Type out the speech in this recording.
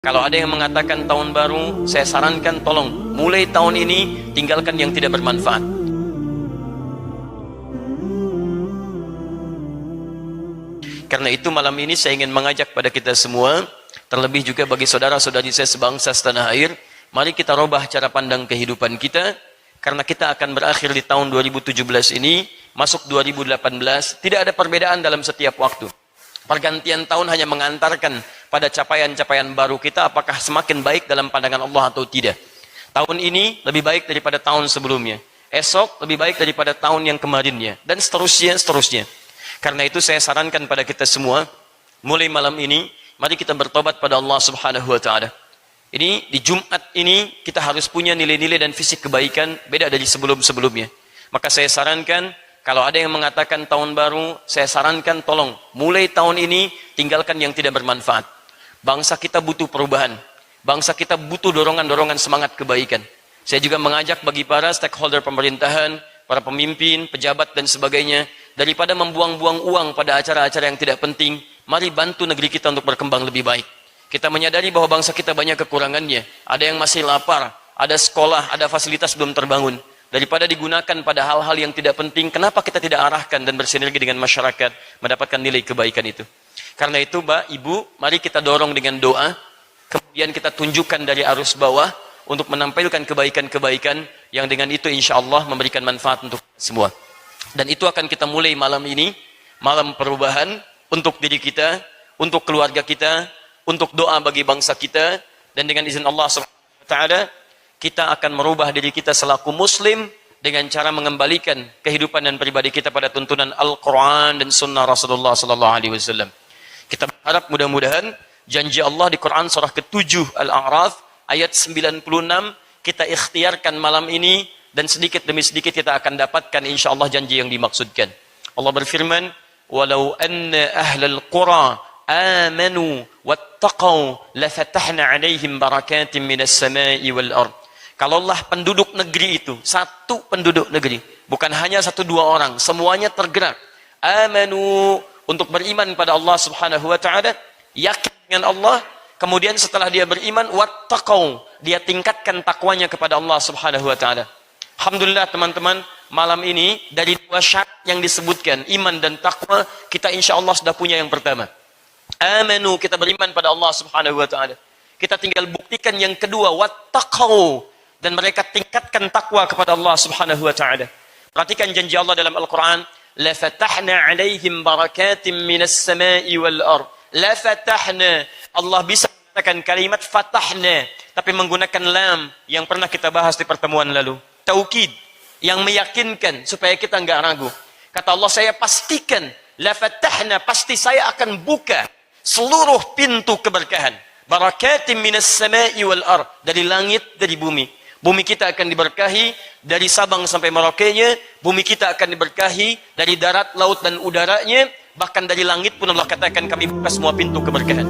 Kalau ada yang mengatakan tahun baru, saya sarankan tolong mulai tahun ini tinggalkan yang tidak bermanfaat. Karena itu malam ini saya ingin mengajak pada kita semua, terlebih juga bagi saudara-saudari saya sebangsa setanah air, mari kita rubah cara pandang kehidupan kita, karena kita akan berakhir di tahun 2017 ini, masuk 2018, tidak ada perbedaan dalam setiap waktu. Pergantian tahun hanya mengantarkan pada capaian-capaian baru kita, apakah semakin baik dalam pandangan Allah atau tidak. Tahun ini lebih baik daripada tahun sebelumnya, esok lebih baik daripada tahun yang kemarinnya, dan seterusnya. Karena itu saya sarankan pada kita semua, mulai malam ini, mari kita bertobat pada Allah Subhanahu wa Ta'ala. Ini di Jumat ini kita harus punya nilai-nilai dan fisik kebaikan beda dari sebelum-sebelumnya. Maka saya sarankan, kalau ada yang mengatakan tahun baru, saya sarankan tolong mulai tahun ini tinggalkan yang tidak bermanfaat. Bangsa kita butuh perubahan. Bangsa kita butuh dorongan-dorongan semangat kebaikan. Saya juga mengajak bagi para stakeholder pemerintahan, para pemimpin, pejabat dan sebagainya, daripada membuang-buang uang pada acara-acara yang tidak penting, mari bantu negeri kita untuk berkembang lebih baik. Kita menyadari bahwa bangsa kita banyak kekurangannya. Ada yang masih lapar, ada sekolah, ada fasilitas belum terbangun. Daripada digunakan pada hal-hal yang tidak penting, kenapa kita tidak arahkan dan bersinergi dengan masyarakat mendapatkan nilai kebaikan itu? Karena itu, Mbak, Ibu, mari kita dorong dengan doa, kemudian kita tunjukkan dari arus bawah untuk menampilkan kebaikan-kebaikan yang dengan itu insya Allah memberikan manfaat untuk semua. Dan itu akan kita mulai malam ini, malam perubahan untuk diri kita, untuk keluarga kita, untuk doa bagi bangsa kita, dan dengan izin Allah Subhanahu wa Ta'ala, kita akan merubah diri kita selaku muslim dengan cara mengembalikan kehidupan dan pribadi kita pada tuntunan Al-Quran dan Sunnah Rasulullah SAW. Kita berharap mudah-mudahan janji Allah di Quran surah ke-7 Al-A'raf ayat 96 kita ikhtiarkan malam ini, dan sedikit demi sedikit kita akan dapatkan insya Allah janji yang dimaksudkan. Allah berfirman, walau anna ahlal qura amanu wattaqau lafatahna alaihim barakatim minas samai wal ard. Kalaulah penduduk negeri itu, satu penduduk negeri, bukan hanya satu dua orang, semuanya tergerak, amanu, untuk beriman pada Allah Subhanahu wa Ta'ala, yakin dengan Allah, kemudian setelah dia beriman, wattaqau, dia tingkatkan takwanya kepada Allah Subhanahu wa Ta'ala. Alhamdulillah teman-teman, malam ini dari dua syarat yang disebutkan, iman dan takwa, kita insya Allah sudah punya yang pertama. Amanu, kita beriman pada Allah Subhanahu wa Ta'ala. Kita tinggal buktikan yang kedua, wattaqau, dan mereka tingkatkan takwa kepada Allah Subhanahu wa Ta'ala. Perhatikan janji Allah dalam Al-Quran, la fatahna alaihim barakatim minas samai wal ard. La fatahna, Allah bisa menggunakan kalimat fatahna, tapi menggunakan lam yang pernah kita bahas di pertemuan lalu. Taukid, yang meyakinkan supaya kita enggak ragu. Kata Allah, saya pastikan, la fatahna, pasti saya akan buka seluruh pintu keberkahan. Barakatim minas samai wal ard, dari langit, dari bumi. Bumi kita akan diberkahi dari Sabang sampai Merauke-nya, bumi kita akan diberkahi dari darat, laut dan udaranya, bahkan dari langit pun Allah katakan kami buka semua pintu keberkahan.